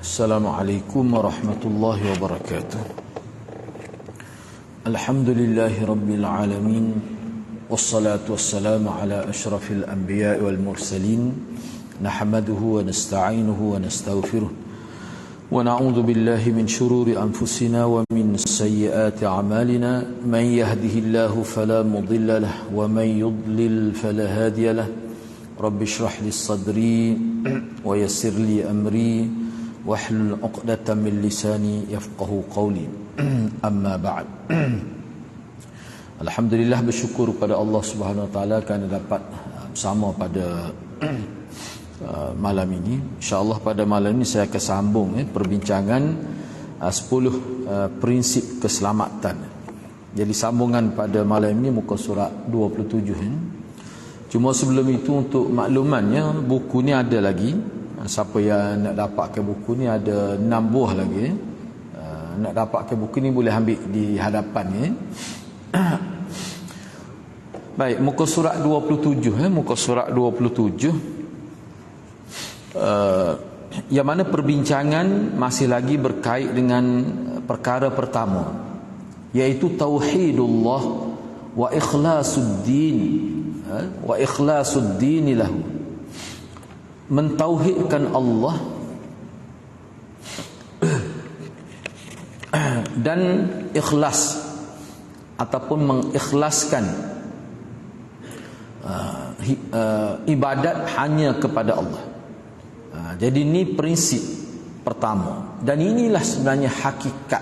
Assalamualaikum warahmatullahi wabarakatuh. Alhamdulillahi rabbil alamin. Wassalatu wassalamu ala ashrafil anbiya'i wal mursalin. Nahmaduhu wa nasta'inuhu wa nastaghfiruh. Wa na'udzu billahi min shururi anfusina wa min sayyiati a'malina. Man yahdihillahu fala mudilla lahu wa man yudlil fala hadiya lahu. Rabbi shrah li sadri wa yassir li amri wahlul 'uqdatam min lisani yafqahu qawli. Amma ba'd. Alhamdulillah, bersyukur kepada Allah Subhanahu wa taala kerana dapat bersama pada malam ini. Insya-Allah pada malam ini saya akan sambung perbincangan 10 prinsip keselamatan. Jadi sambungan pada malam ini muka surat 27. Cuma sebelum itu, untuk maklumannya, buku ni ada lagi. Siapa yang nak dapatkan buku ni, ada 6 buah lagi. Nak dapatkan buku ni boleh ambil di hadapan ni. Baik, muka surat 27. Muka surat 27. Yang mana perbincangan masih lagi berkait dengan perkara pertama, iaitu tauhidullah wa ikhlasuddin. Wa ikhlasuddin lahu, mentauhidkan Allah dan ikhlas ataupun mengikhlaskan ibadat hanya kepada Allah. Jadi ini prinsip pertama, dan inilah sebenarnya hakikat.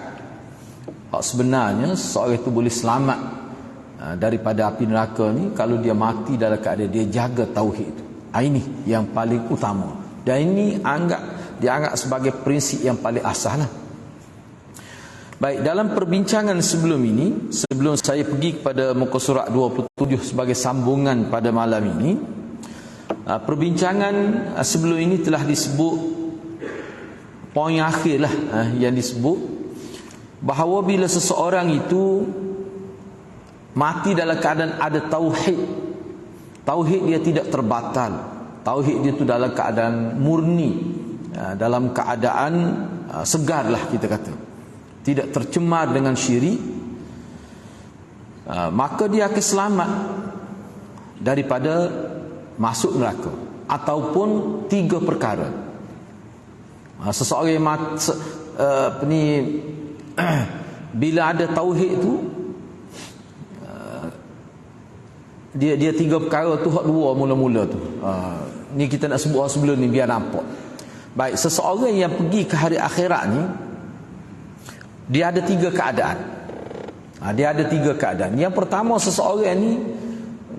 Sebenarnya seorang itu boleh selamat daripada api neraka ni kalau dia mati dalam keadaan dia jaga tauhid itu. Ini yang paling utama, dan ini dianggap sebagai prinsip yang paling asas lah. Baik, dalam perbincangan sebelum ini, sebelum saya pergi kepada muka surat 27 sebagai sambungan pada malam ini, perbincangan sebelum ini telah disebut poin akhir lah, yang disebut bahawa bila seseorang itu mati dalam keadaan ada tauhid, tauhid dia tidak terbatal, tauhid dia itu dalam keadaan murni, dalam keadaan segar lah kita kata, tidak tercemar dengan syirik, maka dia akan selamat daripada masuk neraka. Ataupun 3 perkara. Seseorang yang bila ada tauhid itu, dia 3 perkara tu, hak 2 mula-mula tu. Ni kita nak sebut sebelum ni biar nampak. Baik, seseorang yang pergi ke hari akhirat ni, dia ada 3 keadaan. Dia ada 3 keadaan. Yang pertama, seseorang ni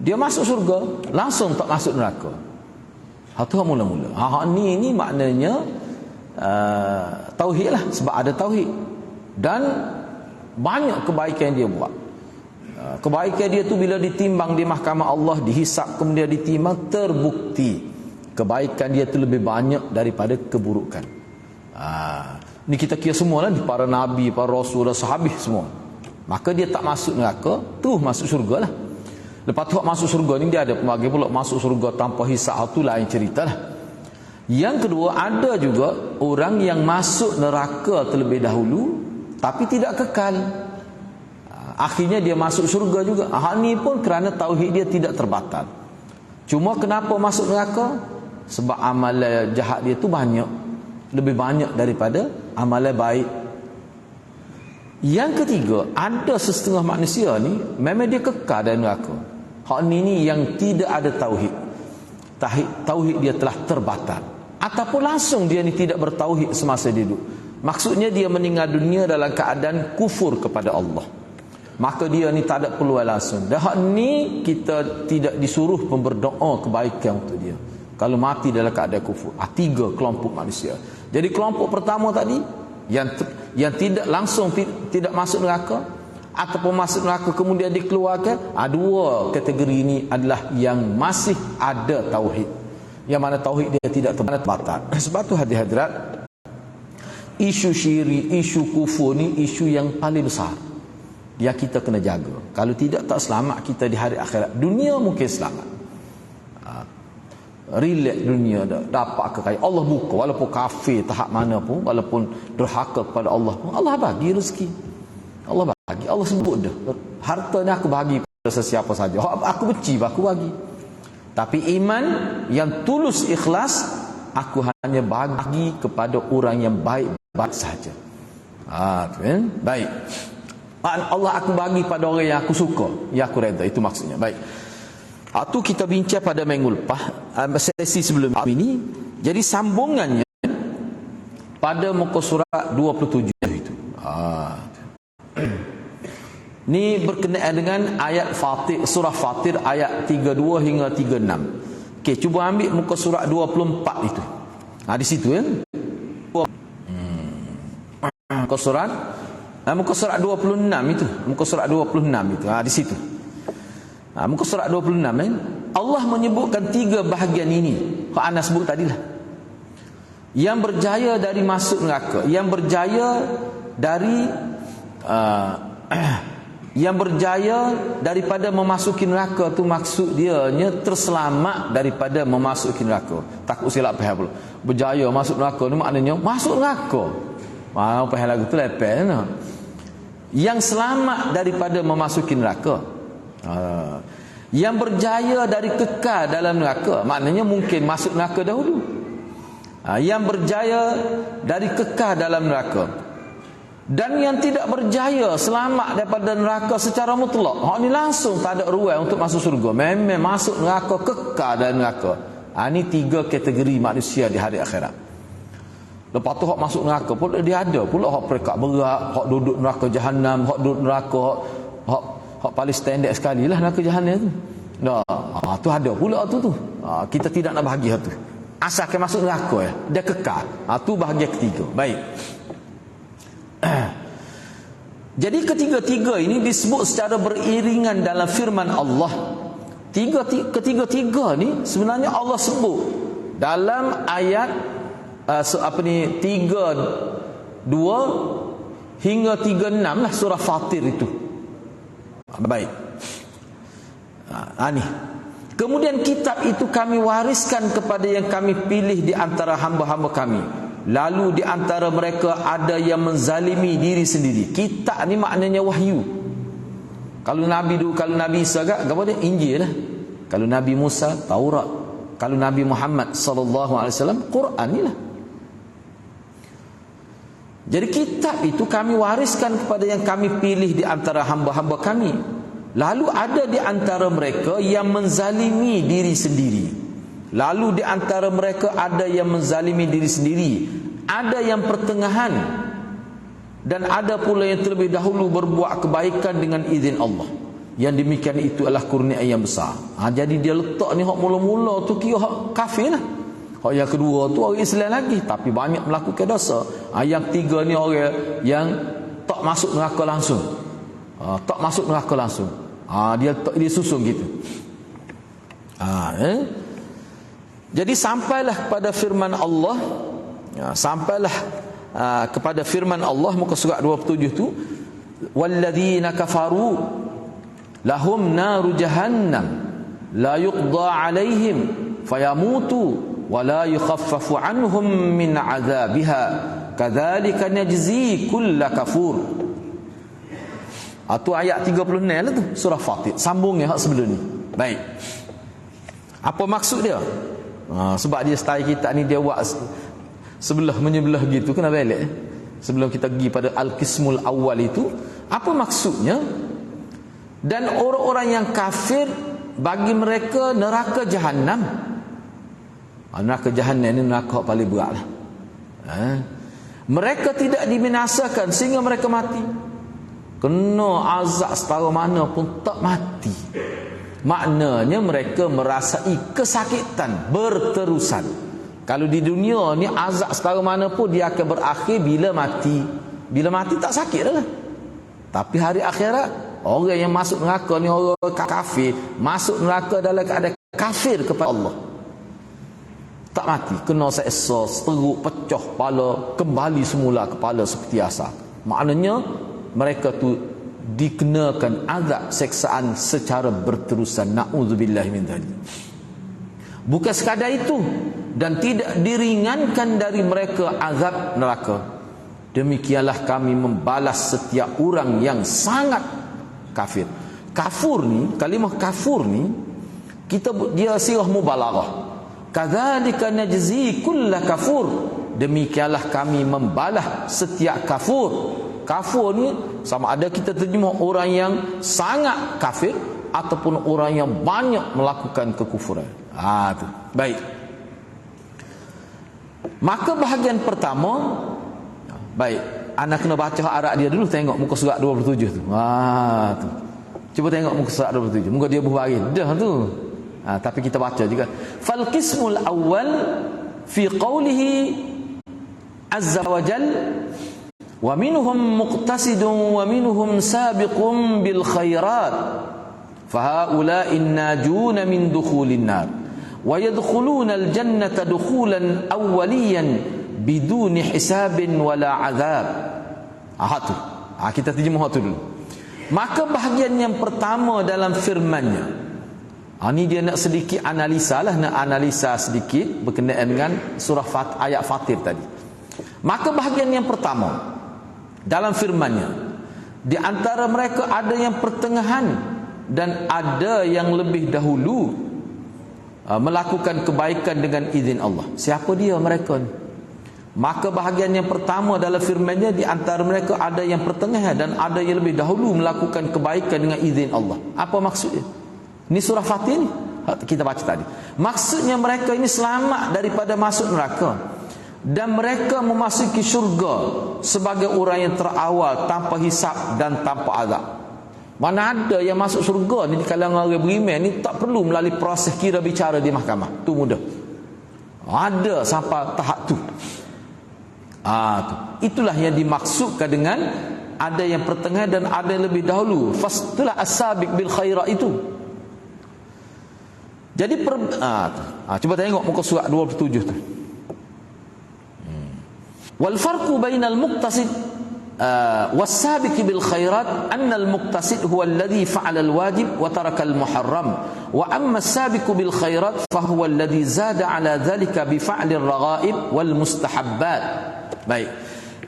dia masuk syurga, langsung tak masuk neraka. Hak tu mula-mula. Hak ni maknanya tauhid lah, sebab ada tauhid dan banyak kebaikan yang dia buat. Kebaikan dia tu bila ditimbang di mahkamah Allah, dihisap, kemudian ditimbang, terbukti kebaikan dia tu lebih banyak daripada keburukan. Ni kita kira semua lah, para nabi, para rasul, sahabat semua. Maka dia tak masuk neraka, terus masuk syurga lah. Lepas tu masuk syurga ni dia ada pembagi pula, masuk syurga tanpa hisap, tu lain cerita lah. Yang kedua, ada juga orang yang masuk neraka terlebih dahulu tapi tidak kekal, akhirnya dia masuk syurga juga. Hal ni pun kerana tauhid dia tidak terbatal. Cuma kenapa masuk neraka? Sebab amalan jahat dia tu banyak, lebih banyak daripada amalan baik. Yang ketiga, ada setengah manusia ni memang dia kekal dalam neraka. Hal ni yang tidak ada tauhid. Tauhid dia telah terbatal, ataupun langsung dia ni tidak bertauhid semasa dia hidup. Maksudnya dia meninggal dunia dalam keadaan kufur kepada Allah. Maka dia ni tak ada peluang langsung. Dan hak ni kita tidak disuruh berdoa kebaikan untuk dia kalau mati dalam keadaan kufur. 3 kelompok manusia. Jadi kelompok pertama tadi yang tidak langsung tidak masuk neraka, ataupun masuk neraka kemudian dikeluarkan. 2 kategori ini adalah yang masih ada tauhid, yang mana tauhid dia tidak terbatal. Sebab tu hadirat, isu syirik, isu kufur ni isu yang paling besar yang kita kena jaga. Kalau tidak, tak selamat kita di hari akhirat. Dunia mungkin selamat, relax dunia dah, dapat kekayaan. Allah buka, walaupun kafir tahap mana pun, walaupun derhaka kepada Allah pun, Allah bagi rezeki. Allah bagi, Allah sebut dah, harta ni aku bagi pada sesiapa saja. Aku benci, aku bagi. Tapi iman yang tulus ikhlas, aku hanya bagi kepada orang yang baik-baik saja. Kan? Baik. Allah aku bagi pada orang yang aku suka, yang aku reda, itu maksudnya. Baik. Itu kita bincang pada minggu lepas, sesi sebelum ini. Jadi sambungannya pada muka surat 27 itu. Ini berkenaan dengan ayat Fatir, surah Fatir ayat 32 hingga 36. Okey, cuba ambil muka surat 24 itu. Di situ ya. Muka surat 26 itu. Muka surat 26 itu. Di situ. Muka surat 26 kan. Allah menyebutkan 3 bahagian ini. Hak Anas sebut tadilah. Yang berjaya dari masuk neraka, yang berjaya dari yang berjaya daripada memasuki neraka tu, maksud dia terselamat daripada memasuki neraka. Takut silap faham pula. Berjaya masuk neraka ni maknanya masuk neraka. Faham lagu tu lepas nah. Yang selamat daripada memasuki neraka. Yang berjaya dari kekal dalam neraka, maknanya mungkin masuk neraka dahulu. Yang berjaya dari kekal dalam neraka. Dan yang tidak berjaya selamat daripada neraka secara mutlak. Hak ni langsung tak ada ruang untuk masuk surga. Memang masuk neraka, kekal dalam neraka. Ini 3 kategori manusia di hari akhirat. Lepas tu hak masuk neraka pun dia ada pula hak perekat berat, hak duduk neraka jahanam, hak duduk neraka hak paling standard sekali lah neraka jahanam tu. Tu ada pula tu. Kita tidak nak bahagia tu. Asalkan masuk neraka ya, dia kekal. Tu bahagian ketiga. Baik. Jadi ketiga-tiga ini disebut secara beriringan dalam firman Allah. Ketiga-tiga ni sebenarnya Allah sebut dalam ayat 32 hingga 36 lah surah Fatir itu. Baik. Ni. Kemudian kitab itu kami wariskan kepada yang kami pilih di antara hamba-hamba kami. Lalu di antara mereka ada yang menzalimi diri sendiri. Kitab ni maknanya wahyu. Kalau Nabi dulu, kalau Nabi Isa apa dia? Injil lah. Kalau Nabi Musa, Taurat. Kalau Nabi Muhammad sallallahu alaihi wasallam, Quran ni lah. Jadi kitab itu kami wariskan kepada yang kami pilih di antara hamba-hamba kami. Lalu ada di antara mereka yang menzalimi diri sendiri. Lalu di antara mereka ada yang menzalimi diri sendiri, ada yang pertengahan, dan ada pula yang terlebih dahulu berbuat kebaikan dengan izin Allah. Yang demikian itu adalah kurnia yang besar. Jadi dia letak ni hak mula-mula tu kira hak kafir lah. Hak yang kedua tu orang Islam lagi tapi banyak melakukan dosa. Yang tiga ni orang yang tak masuk neraka langsung. Tak masuk neraka langsung. Dia susun gitu. Jadi sampailah kepada firman Allah, kepada firman Allah muka surat 27 tu, walladzina kafaru lahum naru jahannam la yuqda alaihim fayamutu wa la yukhaffafu anhum min azabiha kadzalika najzi kulla kafur. Itu ayat 36 lah tu surah Fatir, sambungnya hak sebelum ni. Baik, apa maksud dia? Sebab dia style kita ni dia buat sebelah menyebelah gitu, kena balik sebelum kita pergi pada al-qismul awal itu. Apa maksudnya? Dan orang-orang yang kafir, bagi mereka neraka jahanam. Neraka jahanam ni neraka paling berat lah. Mereka tidak dibinasakan sehingga mereka mati. Kena azab setara mana pun tak mati. Maknanya mereka merasai kesakitan berterusan. Kalau di dunia ni azab setara mana pun dia akan berakhir bila mati. Bila mati tak sakit dah lah. Tapi hari akhirat, orang yang masuk neraka ni orang kafir, masuk neraka dalam keadaan kafir kepada Allah. Tak mati, kena seksa, seteruk, pecah kepala, kembali semula kepala seperti asal. Maknanya mereka tu dikenakan azab seksaan secara berterusan. Na'udzubillah min dzalik. Bukan sekadar itu, dan tidak diringankan dari mereka azab neraka. Demikianlah kami membalas setiap orang yang sangat kafir. Kafur ni, kalimah kafur ni, dia sirah mubalaghah. Kadzalika najzi kulla kafur. Demikianlah kami membalas setiap kafur. Kafur ni sama ada kita terjemah orang yang sangat kafir ataupun orang yang banyak melakukan kekufuran. Tu. Baik. Maka bahagian pertama, baik, anak kena baca Arab dia dulu, tengok muka surat 27 tu. Tu. Cuba tengok muka surat 27. Muka dia berbaris dah tu. Tapi kita baca juga. Fal qismul awwal fi qawlihi azza wa jal wa minhum muqtasidun wa minhum sabiqun bil khairat fa haula'in najuna min dukhulin nar wa yadkhuluna al jannata dukhulan awwaliyan biduni hisabin wala azab. Tu. Kita terjemah tu dulu. Maka bahagian yang pertama dalam firman-Nya, ni dia nak sedikit analisa lah, nak analisa sedikit berkenaan dengan surah ayat Fatir tadi. Maka bahagian yang pertama dalam firman-Nya, di antara mereka ada yang pertengahan dan ada yang lebih dahulu melakukan kebaikan dengan izin Allah. Siapa dia mereka ni? Maka bahagian yang pertama dalam firman-Nya, di antara mereka ada yang pertengahan dan ada yang lebih dahulu melakukan kebaikan dengan izin Allah. Apa maksudnya? Ini surah Fatir ni kita baca tadi. Maksudnya mereka ini selamat daripada masuk neraka dan mereka memasuki syurga sebagai orang yang terawal tanpa hisab dan tanpa azab. Mana ada yang masuk syurga ni di kalangan orang beriman ni tak perlu melalui proses kira bicara di mahkamah. Tu mudah. Ada sampai tahap tu. Tu. Itulah yang dimaksudkan dengan ada yang pertengahan dan ada yang lebih dahulu. Fastulah as-sabiq bil khairat itu. Jadi coba tengok muka surat 27 tu. Wal farqu bainal muqtasid was-sabiq bil khairat anna al-muqtasid huwa alladhi fa'ala al-wajib wa taraka al-muharram wa amma as-sabiq bil khairat fa huwa alladhi zada ala dhalika bi fa'li ar-raghaib wal mustahabbat. Baik.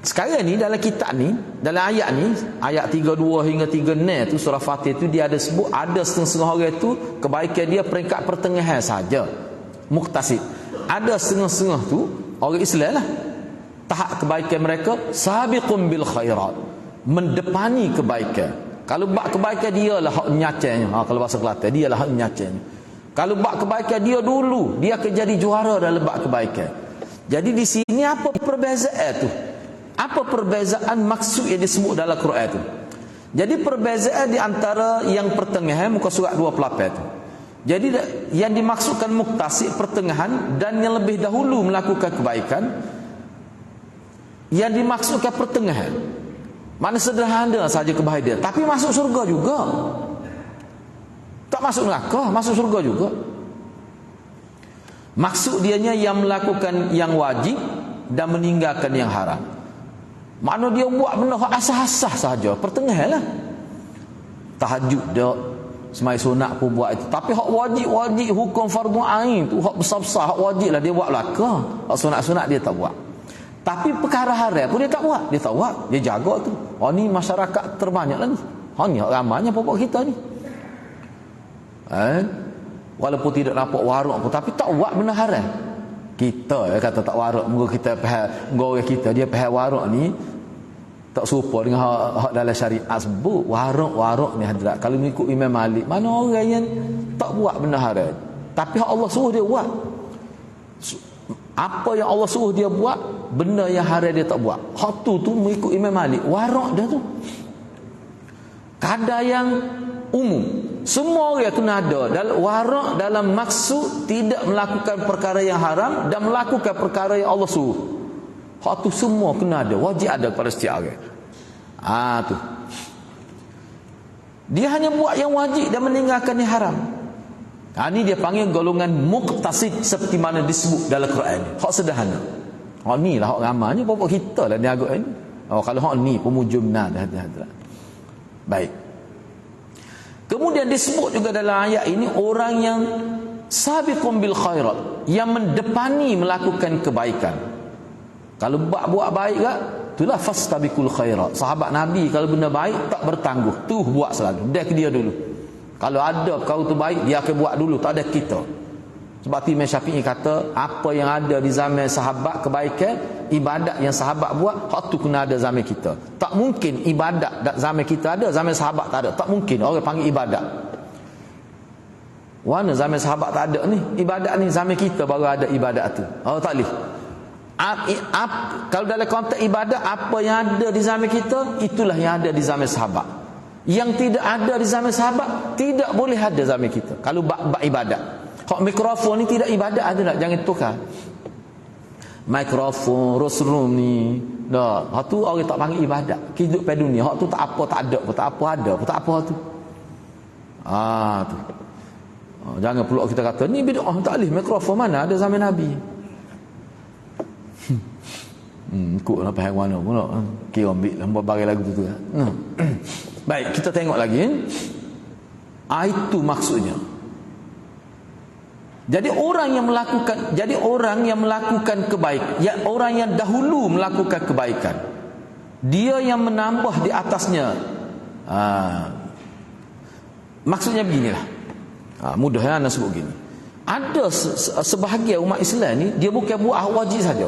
Sekarang ni dalam kitab ni, dalam ayat ni, ayat 32 hingga 36 tu surah Fatir tu, dia ada sebut ada setengah-setengah orang tu kebaikan dia peringkat pertengahan saja, muqtasid. Ada setengah-setengah tu orang Islam lah, tahap kebaikan mereka sabiqun bil khairat, mendepani kebaikan. Kalau bab kebaikan dia lah hak nyacanya. Kalau bahasa Kelantan dia lah hak nyacanya. Kalau bab kebaikan dia dulu, dia akan jadi juara dalam bab kebaikan. Jadi di sini apa perbezaan tu? Apa perbezaan maksud yang disebut dalam Quran itu? Jadi perbezaan di antara yang pertengahan muka surat 28 itu. Jadi yang dimaksudkan muqtasid pertengahan dan yang lebih dahulu melakukan kebaikan. Yang dimaksudkan pertengahan, mana sederhana saja kebahagiaan, tapi masuk surga juga. Tak masuk neraka, masuk surga juga. Maksud dianya yang melakukan yang wajib dan meninggalkan yang haram. Mana dia buat benda hak asah-asah saja, pertengahan lah. Tahajud dia, semai sunat pun buat itu. Tapi hak wajib hukum fardu ain tu, hak besar-besar, hak wajib lah dia buat belaka. Hak sunat-sunat dia tak buat. Tapi perkara haram pun dia tak buat. Dia tak buat, dia jaga tu. Ni masyarakat terbanyak lah ni. Ni ramanya pokok kita ni. Walaupun tidak nampak waruk pun, tapi tak buat benda haram. Kita kata tak waruk, moga kita faham, moga kita dia faham waruk ni tak serupa dengan hak dalam syariat sebut. Waruk ni hadrat. Kalau mengikut Imam Malik, mana orang yang tak buat benda haram, tapi hak Allah suruh dia buat. Apa yang Allah suruh dia buat, benda yang haram dia tak buat. Hak tu mengikut Imam Malik, waruk dah tu. Kadar yang umum, semua orang kena ada dalam warak, dalam maksud tidak melakukan perkara yang haram dan melakukan perkara yang Allah suruh. Hak tu semua kena ada, wajib ada pada setiap orang. Tu. Dia hanya buat yang wajib dan meninggalkan yang haram. Ini dia panggil golongan muqtasid seperti mana disebut dalam Quran. Hak sederhana. Ni lah hak ramanya bapak kita lah ni agak ni. Kalau hak ni pemujumna dah. Baik. Kemudian disebut juga dalam ayat ini orang yang sabiqun bil khairat, yang mendepani melakukan kebaikan. Kalau buat baik tak, itulah fastabiqul khairat. Sahabat Nabi kalau benda baik tak bertangguh, tu buat selalu. Dia dulu. Kalau ada perkara tu baik, dia akan buat dulu, tak ada kita. Sebab tu Imam Syafi'i kata, apa yang ada di zaman sahabat kebaikan, ibadat yang sahabat buat, hak tu kena ada zaman kita. Tak mungkin ibadat zaman kita ada, zaman sahabat tak ada. Tak mungkin orang panggil ibadat. Mana zaman sahabat tak ada ni? Ibadat ni zaman kita baru ada ibadat tu. Oh tak boleh. Kalau dalam konteks ibadat, apa yang ada di zaman kita, itulah yang ada di zaman sahabat. Yang tidak ada di zaman sahabat, tidak boleh ada zaman kita. Kalau bab ibadat. Hak mikrofon ni tidak ibadat ada tak? Jangan tukar. Mikrofon, Rasulullah ni. Dah, hak tu orang tak panggil ibadat. Hidup pada dunia, hak tu tak apa tak ada, tak apa ada, tak apa tu. Tu. Jangan pula kita kata ni bid'ah, tak boleh. Mikrofon mana ada zaman Nabi. Ikut apa haiwan tu pula. Kira ambil lambat bagi lagu tu. Baik, kita tengok lagi. Itu maksudnya. Jadi orang yang melakukan kebaikan, orang yang dahulu melakukan kebaikan, dia yang menambah di atasnya. Maksudnya beginilah. Mudahnya anda sebut begini. Ada sebahagian umat Islam ni, dia bukan buat hak wajib saja.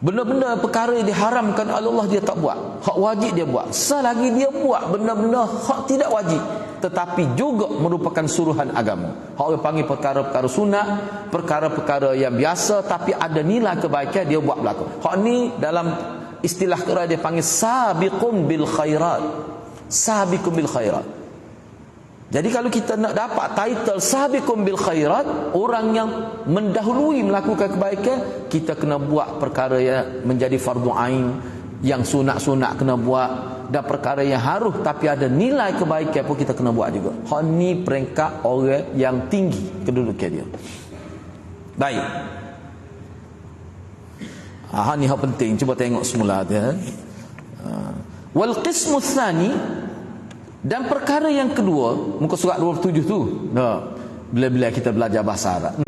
Benda-benda perkara yang diharamkan oleh Allah dia tak buat. Hak wajib dia buat. Selagi dia buat benda-benda hak tidak wajib, tetapi juga merupakan suruhan agama. Hak orang panggil perkara-perkara sunat, perkara-perkara yang biasa tapi ada nilai kebaikan, dia buat berlaku. Hak ni dalam istilah Quran dia panggil sabiqun bil khairat. Sabiqun bil khairat. Jadi kalau kita nak dapat title sabiqun bil khairat, orang yang mendahului melakukan kebaikan, kita kena buat perkara yang menjadi fardu ain, yang sunat-sunat kena buat, dan perkara yang harus tapi ada nilai kebaikan pun kita kena buat juga. Hak ni peringkat orang yang tinggi kedudukan dia. Baik. Hak ni hak penting, cuba tengok semula dia. Wal qismu tsani, dan perkara yang kedua, muka surat 27 tu. Bila-bila kita belajar bahasa Arab.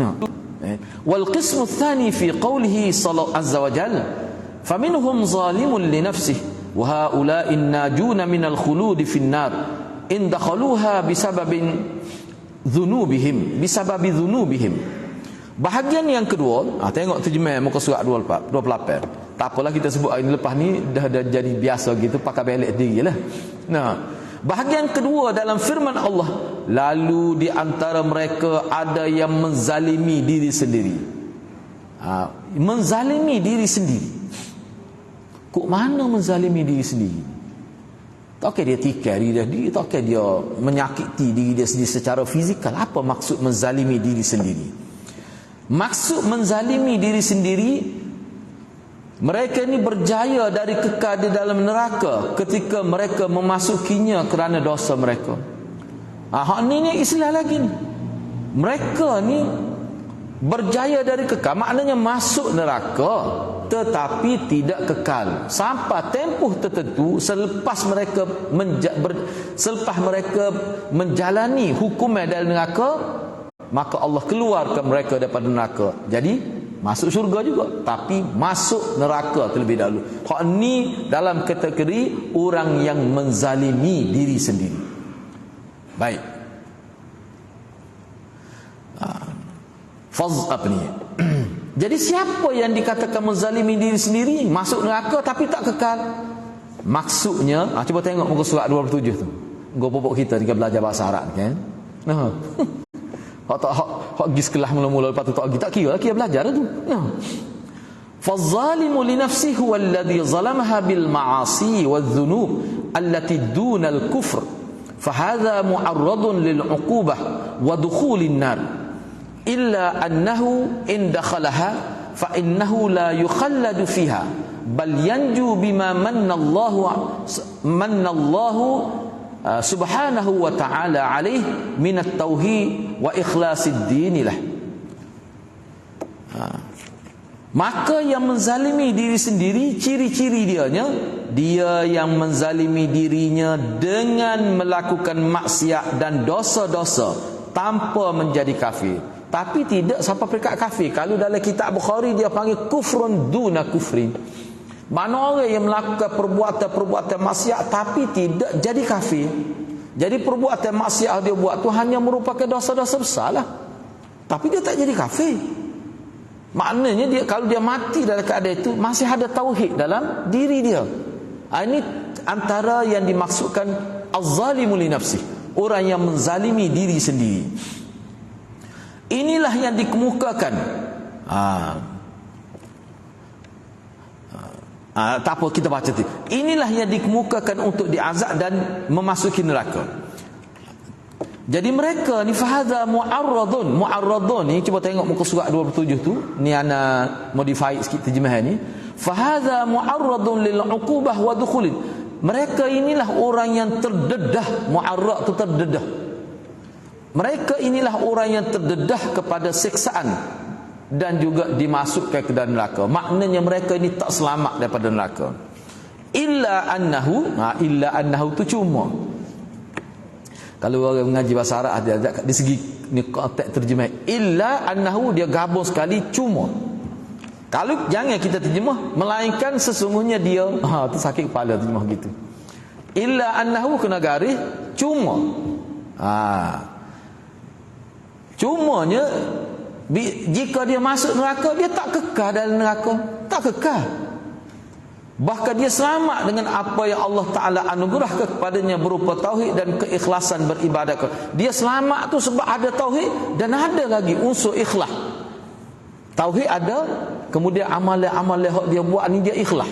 Wal qismu tsani fi qawlihi sallallahu azza wa jalla, faminhum zalimun li nafsihi wa haula'in najuna minal khuludi fin nar in dakhaluha bisababi dhunubihim. Bahagian yang kedua, tengok terjemah muka surat 28. Tak apalah kita sebut hari lepas ni dah jadi biasa gitu, pakai belek dirilah. Bahagian kedua dalam firman Allah, lalu di antara mereka ada yang menzalimi diri sendiri. Menzalimi diri sendiri. Kok mana menzalimi diri sendiri? Takkah dia tikar diri dia, takkah dia menyakiti diri dia sendiri secara fizikal? Apa maksud menzalimi diri sendiri? Maksud menzalimi diri sendiri, mereka ini berjaya dari kekal di dalam neraka ketika mereka memasukinya kerana dosa mereka. Hak ni Islam lagi ni. Mereka ni berjaya dari kekal, maknanya masuk neraka tetapi tidak kekal sampai tempoh tertentu. Selepas mereka menjalani hukuman dalam neraka, maka Allah keluarkan mereka daripada neraka. Jadi masuk syurga juga, tapi masuk neraka terlebih dahulu. Hak ni dalam kategori orang yang menzalimi diri sendiri. Baik. Apa ni? Jadi siapa yang dikatakan menzalimi diri sendiri, masuk neraka tapi tak kekal? Maksudnya, cuba tengok muka surat 27 tu. Gopopok kita jika belajar bahasa Arab kan. Hak pergi sekolah mula-mula, lepas tu tak kira belajar tu. Faz-zalimu li nafsihi huwa alladhi zalamaha bil ma'asi wadh-dhunub allati duna al-kufr. Fahadha mu'arradun lil 'uqubah wa dukhulin nar. Illa annahu in dakhalaha fa innahu la yukhalladu fiha bal yanju bima manna Allahu subhanahu wa ta'ala alaih minat tauhid wa ikhlasid dinilah. Maka yang menzalimi diri sendiri, ciri-ciri dia yang menzalimi dirinya dengan melakukan maksiat dan dosa-dosa tanpa menjadi kafir, tapi tidak sampai peringkat kafir. Kalau dalam kitab Bukhari dia panggil kufrun duna kufrin. Mana orang yang melakukan perbuatan maksiat tapi tidak jadi kafir. Jadi perbuatan maksiat dia buat tu hanya merupakan dosa-dosa besar lah, tapi dia tak jadi kafir. Maknanya dia kalau dia mati dalam keadaan itu masih ada tauhid dalam diri dia. Ini antara yang dimaksudkan az-zalimu li nafsi, orang yang menzalimi diri sendiri. Inilah yang dikemukakan. Tak apa, kita baca tu. Inilah yang dikemukakan untuk diazab dan memasuki neraka. Jadi mereka ni fahadha mu'arradun. Mu'arradun ni cuba tengok muka surat 27 tu. Ni ana modify sikit terjemahan ni. Fahadha mu'arradun lil 'uqubah wa dukhulin. Mereka inilah orang yang terdedah. Mu'arrad tu terdedah. Mereka inilah orang yang terdedah kepada siksaan dan juga dimasukkan ke dalam neraka. Maknanya mereka ini tak selamat daripada neraka. Illa annahu tu cuma. Kalau orang mengaji bahasa Arab dia di segi ni konteks terjemah illa annahu dia gabung sekali cuma. Kalau jangan kita terjemah melainkan sesungguhnya dia tu sakit kepala terjemah gitu. Illa annahu kena garis cuma. Cumanya jika dia masuk neraka, dia tak kekal dalam neraka, tak kekal. Bahkan dia selamat dengan apa yang Allah Ta'ala anugerahkan kepadanya berupa tauhid dan keikhlasan beribadat. Dia selamat tu sebab ada tauhid dan ada lagi unsur ikhlas. Tauhid ada, kemudian amalan-amalan yang dia buat ni dia ikhlas.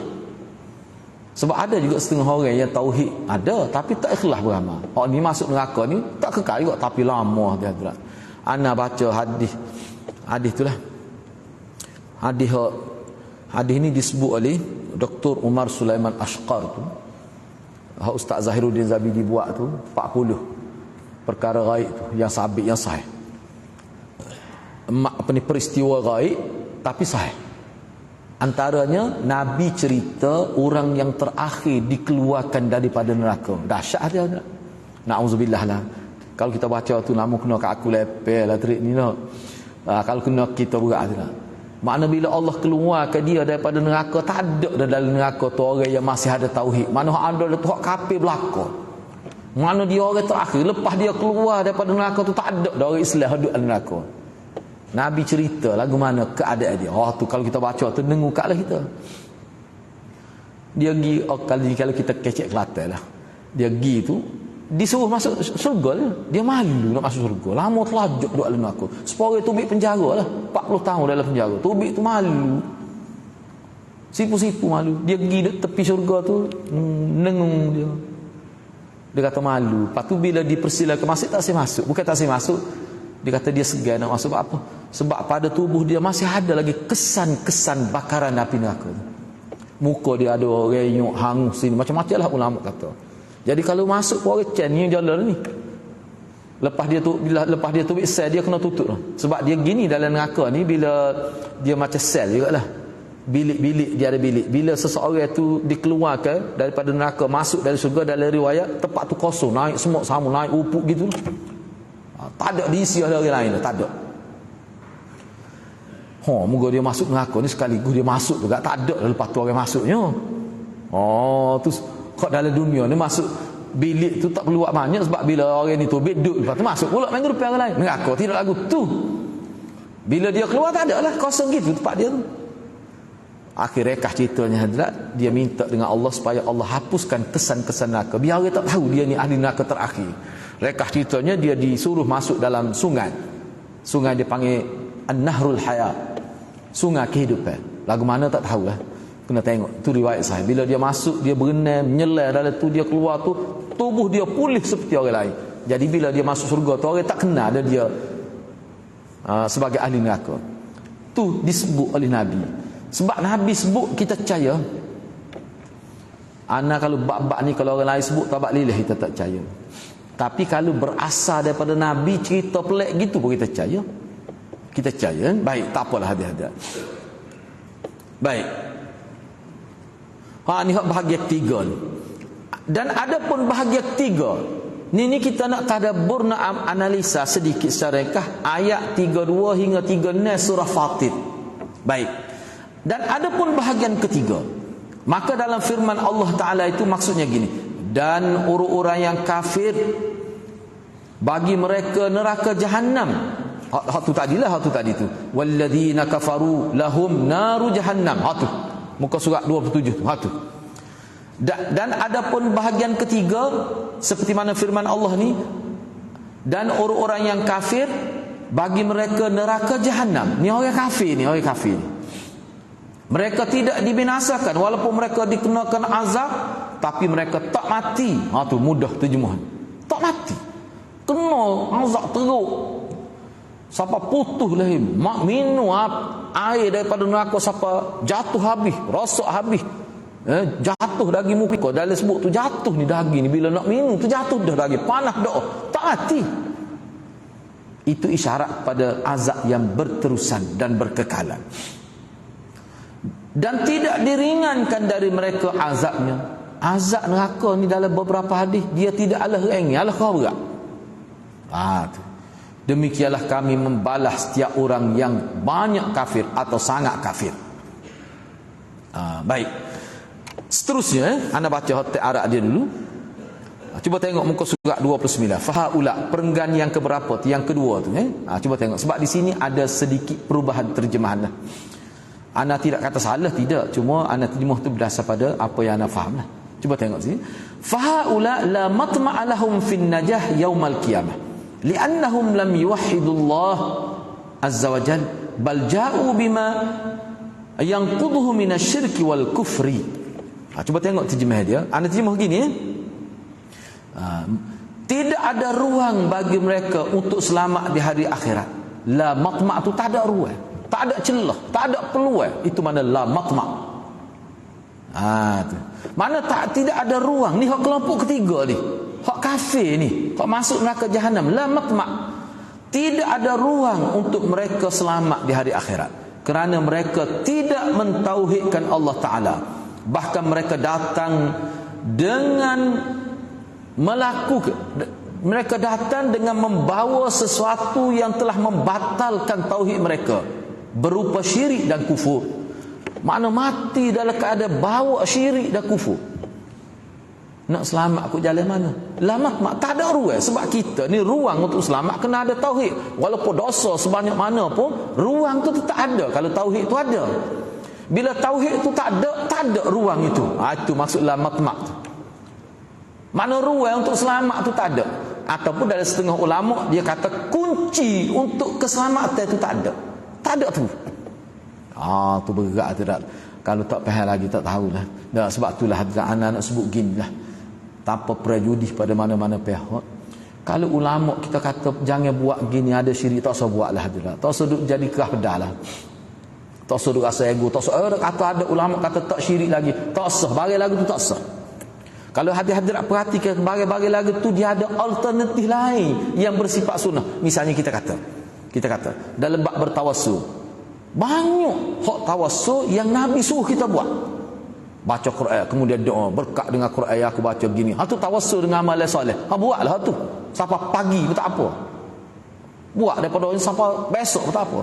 Sebab ada juga setengah orang yang tauhid ada tapi tak ikhlas beramal. Orang ni masuk neraka ni tak kekal juga tapi lama dia tu. Ana baca hadis itulah. Hadis ni disebut oleh Dr. Umar Sulaiman Ashqar tu. Ustaz Zahiruddin Zabidi buat tu 40 perkara gaib tu yang sabit yang sahih. Peristiwa gaib tapi sahih. Antaranya Nabi cerita orang yang terakhir dikeluarkan daripada neraka. Dahsyat dia. Na'udzubillah lah. Kalau kita baca tu nama kena kat aku lepel lah terik ni lah. Kalau kena kita berat lah. Makna bila Allah keluarkan dia daripada neraka, tak ada dalam neraka tu orang yang masih ada tauhid. Mana ada tu hak kafir belaka. Mana dia orang terakhir lepas dia keluar daripada neraka tu tak ada orang Islam hidup dalam neraka. Nabi cerita lagu mana keadaan dia. Tu kalau kita baca tu dengukaklah kita. Dia pergi kalau kita kecek Kelantan lah. Dia pergi tu disuruh masuk surga lah. Dia malu nak masuk surga. Lama terlajak duduk dalam neraka. Sepore tubik penjara lah. 40 tahun dalam penjara. Tubik tu malu. Sipu-sipu malu. Dia pergi tepi surga tu nengung dia. Dia kata malu. Lepas tu bila dipersilakan masuk tak boleh masuk. Bukan tak boleh masuk. Dia kata dia segan nak masuk. Sebab apa? Sebab pada tubuh dia masih ada lagi kesan-kesan bakaran api neraka. Muka dia ada renyuk, hangus sini. Macam-macam lah ulama kata. Jadi kalau masuk pun orang ni jalan ni. Lepas dia tubik sel dia kena tutup lah. Sebab dia gini dalam neraka ni bila dia macam sel jugalah. Bilik-bilik dia ada bilik. Bila seseorang tu dikeluarkan daripada neraka masuk dari surga dalam riwayat tempat tu kosong, naik semua sama naik upuk gitu. Tak ada diisi oleh orang lain lah, tak ada. Moga dia masuk neraka ni sekaligus dia masuk juga tak ada lepas tu orang masuknya. Tu kau dalam dunia ni masuk bilik tu tak perlu buat banyak sebab bila orang ni tubik duduk lepas tu masuk pula minggu depan orang lain. Neraka tidak lagu tu. Bila dia keluar tak ada lah, kosong gitu tempat dia tu. Akhir rekah ceritanya hadrat, dia minta dengan Allah supaya Allah hapuskan kesan-kesan neraka. Biar orang tak tahu dia ni ahli neraka terakhir. Rekah ceritanya dia disuruh masuk dalam sungai. Sungai dia panggil An-Nahrul Hayat. Sungai kehidupan. Lagu mana tak tahu lah. Kena tengok tu riwayat sahih. Bila dia masuk dia berenang menyelam dalam tu, dia keluar tu tubuh dia pulih seperti orang lain. Jadi bila dia masuk surga tu orang tak kenal ada dia sebagai ahli neraka. Tu disebut oleh Nabi. Sebab Nabi sebut kita percaya. Ana kalau bab-bab ni kalau orang lain sebut tabak lilih kita tak percaya. Tapi kalau berasal daripada Nabi cerita pelik gitu pun kita percaya. Kita percaya. Baik, tak apalah hadiah-hadiah. Baik. Ni bahagian ketiga ni. Dan ada pun bahagian ketiga Ni kita nak tadabbur, nak analisa sedikit secara ringkas ayat 32 hingga 36 surah Fatir. Baik. Dan ada pun bahagian ketiga. Maka dalam firman Allah Ta'ala itu maksudnya gini. Dan orang-orang yang kafir, bagi mereka neraka Jahannam. Hak tu tadi tu. Walladzina kafaru lahum naru Jahannam. Hak tu. Muka surat 27 tu. Hak tu. Dan ada pun bahagian ketiga seperti mana firman Allah ni, dan orang-orang yang kafir, bagi mereka neraka Jahannam. Ni orang kafir ni. Mereka tidak dibinasakan walaupun mereka dikenakan azab, tapi mereka tak mati. Tu mudah terjemahan. Tak mati. Kena azab teruk. Siapa putus lah minum air daripada neraka, siapa jatuh habis, rosak habis. Jatuh daging muka. Dalam sebut tu jatuh ni daging ni, bila nak minum tu jatuh dah daging, panas dah, tak mati. Itu isyarat pada azab yang berterusan dan berkekalan. Dan tidak diringankan dari mereka azabnya. Azab neraka ni dalam beberapa hadis, dia tidak alah ringan, alah kau berat. Tu. Demikianlah kami membalas setiap orang yang banyak kafir atau sangat kafir. Baik. Seterusnya, anda baca hotel Arab dia dulu. Cuba tengok muka surat 29. Fahaula, perenggan yang keberapa tu, yang kedua tu. Cuba tengok, sebab di sini ada sedikit perubahan terjemahan lah. Ana tidak kata salah, tidak, cuma ana terjemah tu berdasar pada apa yang ana faham lah. Cuba tengok sini. Fahaula la matma'a lahum fin najah yaumal qiyamah li'annahum lam yuwahhidullah azza wa jalla bal ja'u bima yanqudhu minasyirki wal kufri. Cuba tengok terjemah dia. Ana terjemah gini tidak ada ruang bagi mereka untuk selamat di hari akhirat. La matma' tu tak ada ruang, tak ada celah, tak ada peluang. Itu mana la matma'. Tu. Mana tidak ada ruang. Ni hak kelompok ketiga ni. Hak kafir ni, hak masuk neraka Jahannam. La matma'. Tidak ada ruang untuk mereka selamat di hari akhirat, kerana mereka tidak mentauhidkan Allah Ta'ala. Bahkan mereka datang dengan mereka datang dengan membawa sesuatu yang telah membatalkan tauhid mereka, berupa syirik dan kufur. Makna mati dalam keadaan bawa syirik dan kufur. Nak selamat aku jalan mana? Lama tak ada ruang. Sebab kita ni ruang untuk selamat kena ada tauhid. Walaupun dosa sebanyak mana pun, ruang tu tetap ada kalau tauhid tu ada. Bila tauhid tu tak ada ruang itu. Itu maksud matmak tu. Mana ruang untuk selamat tu tak ada. Ataupun dari setengah ulama dia kata kunci untuk keselamatan tu tak ada. Tak ada tu. Tu bergerak tu dah. Kalau tak faham lagi tak tahulah. Dah sebab itulah anak-anak sebut gini lah. Tanpa prejudis pada mana-mana pihak. Kalau ulama kita kata jangan buat gini, ada syirik, tak usah buatlah itulah. Tak usah duk jadi kerah pedah lah. Tak usah duk rasa ego, tak usah kata ada ulama kata tak syirik lagi. Tak usah, bagi lagu tu tak usah. Kalau hadirat perhatikan bagi lagu tu dia ada alternatif lain yang bersifat sunnah. Misalnya kita kata dalam bab bertawassul, banyak hak tawassul yang Nabi suruh kita buat. Baca Quran, kemudian doa, berkat dengan Quran yang aku baca begini. Tu tawassul dengan amal soleh. Buatlah tu. Sampai pagi pun tak apa. Buat daripada sampai besok pun tak apa.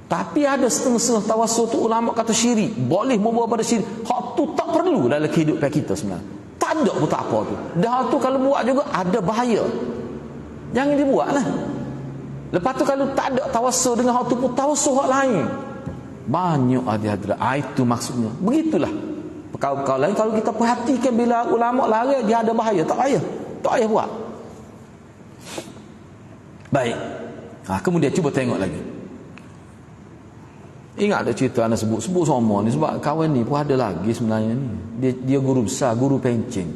Tapi ada setengah-setengah tawassul tu ulama kata syirik, boleh membawa pada syirik. Hak tu tak perlu dalam kehidupan kita sebenarnya. Tak ada pun tak apa tu. Dah tu kalau buat juga ada bahaya. Jangan dibuatlah. Lepas tu kalau tak ada tawassul dengan hak tu pun tawassul hak lain. Banyak ada. Itu maksudnya. Begitulah. Kau lain kalau kita perhatikan bila ulama lari dia ada bahaya, tak payah buat. Baik. Kemudian cuba tengok lagi. Ingat ada cerita anak sebut semua ni sebab kawan ni pun ada lagi sebenarnya ni. Dia guru besar, guru pencing.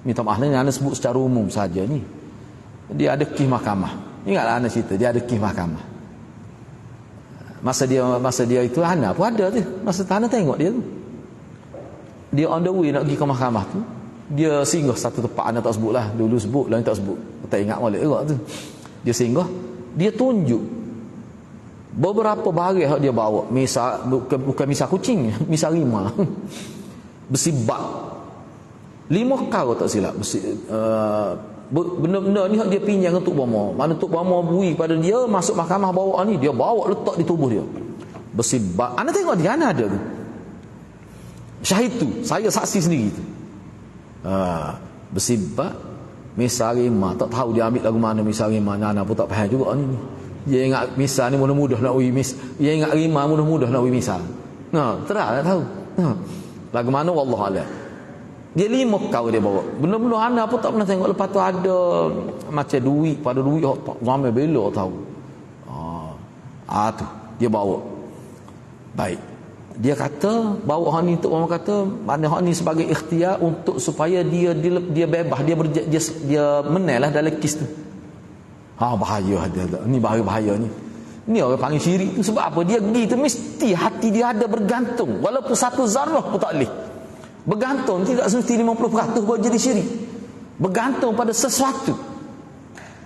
Minta maaf ni anak sebut secara umum saja ni. Dia ada kisah mahkamah. Ingatlah anak cerita dia ada kisah mahkamah. Masa dia itu anak pun ada tu. Masa anak tengok dia tu. Dia on the way nak pergi ke mahkamah tu, dia singgah satu tempat, anda tak sebut lah, dulu sebut lah, tak sebut, tak ingat balik juga tu. Dia singgah, dia tunjuk beberapa barang yang dia bawa. Misal, bukan misal kucing, misal rimah. Besi bak 5 kau tak silap, besi Benda-benda ni dia pinjam ke Tok Bomo. Mana Tok Bomo bui pada dia, masuk mahkamah bawa ni, dia bawa letak di tubuh dia. Besi bak. Anda tengok dia ada tu. Syahid tu, saya saksi sendiri tu. Besi bak, misal rimah, tak tahu dia ambil lagu mana misal rimah, Nana pun tak faham juga ni. Dia ingat misal ni mudah-mudah nak uji misal. Dia ingat rimah mudah-mudah nak uji misal. Terang tak tahu. Lagu mana wallahualam. Dia 5 kau dia bawa. Benda-benda anda pun tak pernah tengok. Lepas tu ada macam duit. Pada duit tak ramai bela tahu. Tu dia bawa. Baik. Dia kata bawa hak ni, untuk orang kata mana hak ni sebagai ikhtiar untuk supaya dia bebas, dia menel lah dalam kes tu. Bahaya dia. Ni bahaya ni. Ni orang panggil syirik tu sebab apa? Dia pergi tu mesti hati dia ada bergantung. Walaupun satu zarah pun tak boleh. Bergantung, tidak semesti 50% baru jadi syirik. Bergantung pada sesuatu.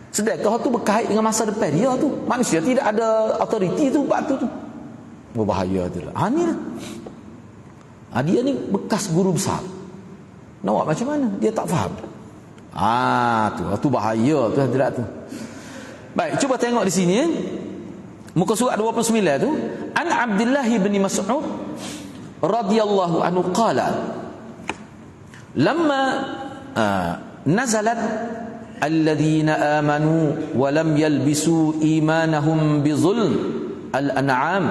Sedangkan tu berkait dengan masa depan dia tu. Manusia tidak ada autoriti tu waktu tu. Berbahaya tu lah. Ni lah. Dia ni bekas guru besar. Nak buat macam mana? Dia tak faham. Tu bahaya tu hadirat tu. Baik, cuba tengok di sini. Muka surat 29 tu. An Abdullah bin Mas'ud radhiyallahu anhu qala لما نزلت الذين آمنوا ولم يلبسوا إيمانهم بظلم الأنعام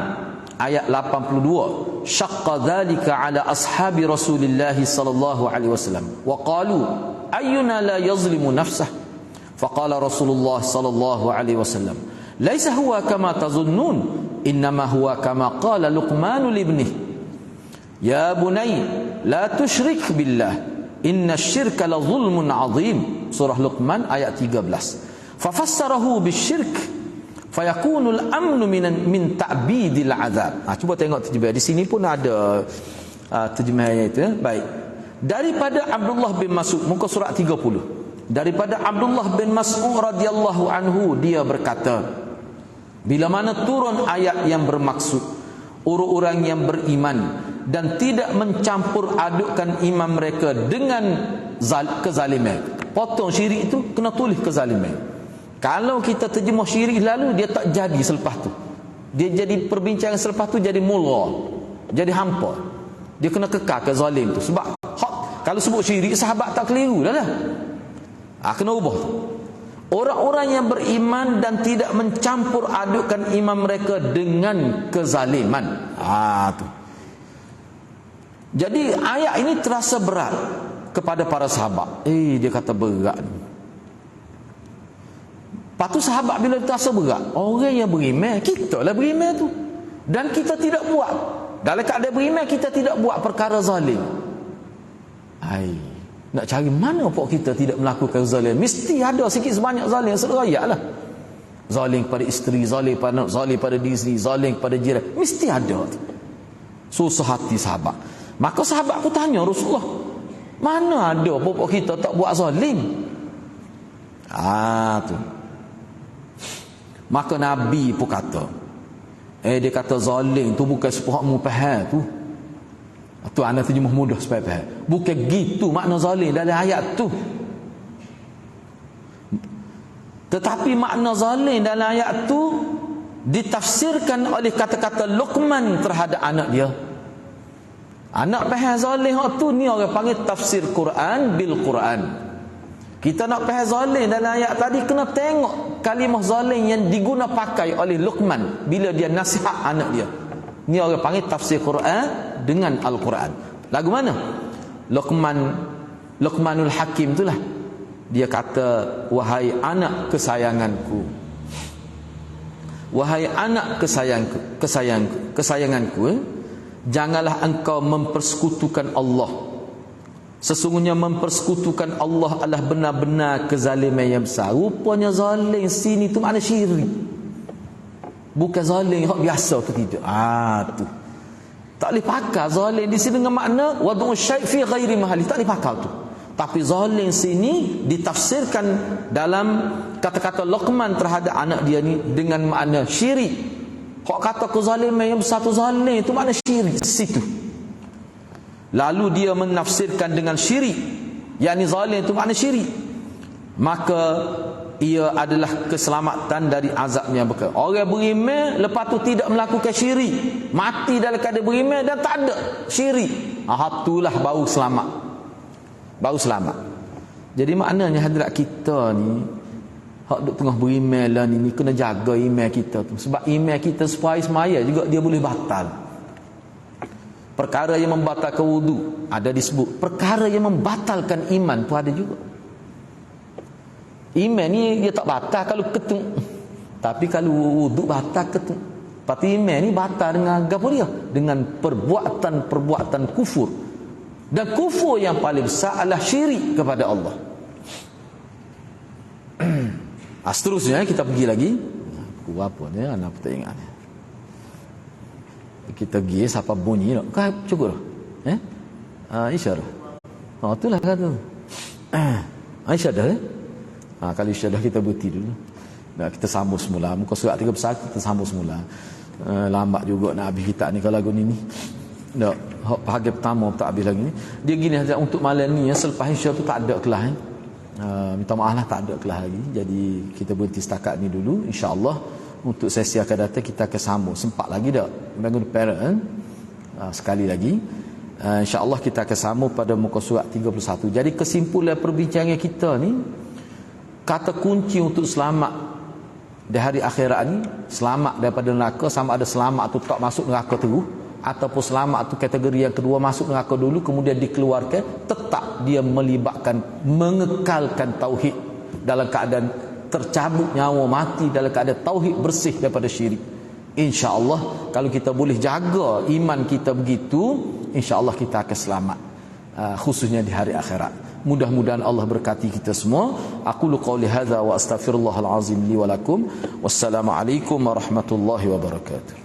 ayat 82 شق ذلك على أصحاب رسول الله صلى الله عليه وسلم وقالوا أينا لا يظلم نفسه فقال رسول الله صلى الله عليه وسلم ليس هو كما تظنون إنما هو كما قال لقمان لابنه يا بني لا تشرك بالله inna syirka la zulmun azim. Surah Luqman ayat 13. Fafassarahu bisyirk fayakunul amnu min ta'bidil azab. Cuba tengok terjemah di sini pun ada terjemahannya itu. Baik, daripada Abdullah bin Mas'ud, muka surat 30. Daripada Abdullah bin Mas'ud radhiyallahu anhu, dia berkata, bila mana turun ayat yang bermaksud orang-orang yang beriman dan tidak mencampur adukkan iman mereka dengan kezaliman. Potong syirik itu kena tulis kezaliman. Kalau kita terjemah syirik lalu, dia tak jadi selepas tu. Dia jadi perbincangan selepas tu jadi mulgha, jadi hampa. Dia kena kekal ke zalim tu. Sebab kalau sebut syirik, sahabat tak keliru dah. Kena ubah tu. Orang-orang yang beriman dan tidak mencampur adukkan iman mereka dengan kezaliman. Tu. Jadi ayat ini terasa berat kepada para sahabat. Dia kata berat ni. Lepas tu sahabat bila terasa berat, orang yang beriman, kita lah beriman tu. Dan kita tidak buat. Dalam keadaan beriman, kita tidak buat perkara zalim. Nak cari mana pun kita tidak melakukan zalim. Mesti ada sikit sebanyak zalim. Seraya lah. Zalim pada isteri, zalim pada anak, zalim pada diri sendiri, zalim pada jiran. Mesti ada. Susah hati sahabat. Maka sahabat pun tanya Rasulullah, mana ada pokok kita tak buat zalim? Tu. Maka Nabi pun kata, dia kata zalim tu bukan sepahakmu faham tu. Tu anda terjemah mudah supaya faham. Bukan gitu makna zalim dalam ayat tu. Tetapi makna zalim dalam ayat tu ditafsirkan oleh kata-kata Luqman terhadap anak dia. Anak faham zalim tu ni orang panggil tafsir Quran bil Quran. Kita nak faham zalim dalam ayat tadi, kena tengok kalimah zalim yang diguna pakai oleh Luqman bila dia nasihat anak dia. Ni orang panggil tafsir Quran dengan Al-Quran. Lagu mana? Luqmanul Hakim itulah. Dia kata, wahai anak kesayanganku, wahai anak kesayanganku, janganlah engkau mempersekutukan Allah. Sesungguhnya mempersekutukan Allah adalah benar-benar kezaliman yang besar. Rupanya zalim sini tu makna syirik. Bukan zalim yang biasa tu tidak. Tu. Tak boleh pakai zalim di sini dengan makna wad'u syai' fi ghairi mahali. Tak boleh pakai tu. Tapi zalim sini ditafsirkan dalam kata-kata Luqman terhadap anak dia ni dengan makna syirik. Hak kata kezaliman yang besar tu zalim itu makna syirik situ. Lalu dia menafsirkan dengan syirik, yakni zalim itu makna syirik. maka ia adalah keselamatan dari azabnya bekal. Orang beriman lepas tu tidak melakukan syirik, mati dalam keadaan beriman dan tak ada syirik, itulah baru selamat. Baru selamat. Jadi maknanya hadirat kita ni hak duk tengah beriman lah ni kena jaga iman kita tu. Sebab iman kita semaya juga dia boleh batal. Perkara yang membatalkan wudu ada disebut. Perkara yang membatalkan iman pun ada juga. Iman ni dia tak batal kalau keteng. Tapi kalau wudu batal keteng. Tapi iman ni batal dengan apa dia? Dengan perbuatan kufur. Dan kufur yang paling besar adalah syirik kepada Allah. Seterusnya kita pergi lagi. Buku apa ni? Anak tak ingat. Kita pergi siapa bunyi tak? Kau cukup dah? Isyarat. Itulah kata. Isyarat kalau isyarat kita berhenti dulu. Kita sambung semula. Muka surat 3 besar kita sambung semula. Lambat juga nak habis kita ni kalau lagu ni. Tak, bahagian pertama tak habis lagi ni. Dia gini untuk malam ni selepas isyarat tu tak ada kelas. Minta maaf lah tak ada kelas lagi. Jadi kita berhenti setakat ni dulu. InsyaAllah untuk sesi akan datang kita akan sambung. Sempat lagi tak? Bangun parent sekali lagi. InsyaAllah kita akan sambung pada muka surat 31. Jadi kesimpulan perbincangan kita ni, kata kunci untuk selamat di hari akhirat ni, selamat daripada neraka, sama ada selamat atau tak masuk neraka terus, ataupun selamat atau kategori yang kedua masuk neraka dulu kemudian dikeluarkan, tetap dia melibatkan mengekalkan tauhid dalam keadaan tercabut nyawa, mati dalam keadaan tauhid bersih daripada syirik. InsyaAllah kalau kita boleh jaga iman kita begitu, InsyaAllah kita akan selamat, khususnya di hari akhirat. Mudah-mudahan Allah berkati kita semua. Aqulu qawli hadza wa astaghfirullahal azim li wa lakum. Wassalamu alaikum warahmatullahi wabarakatuh.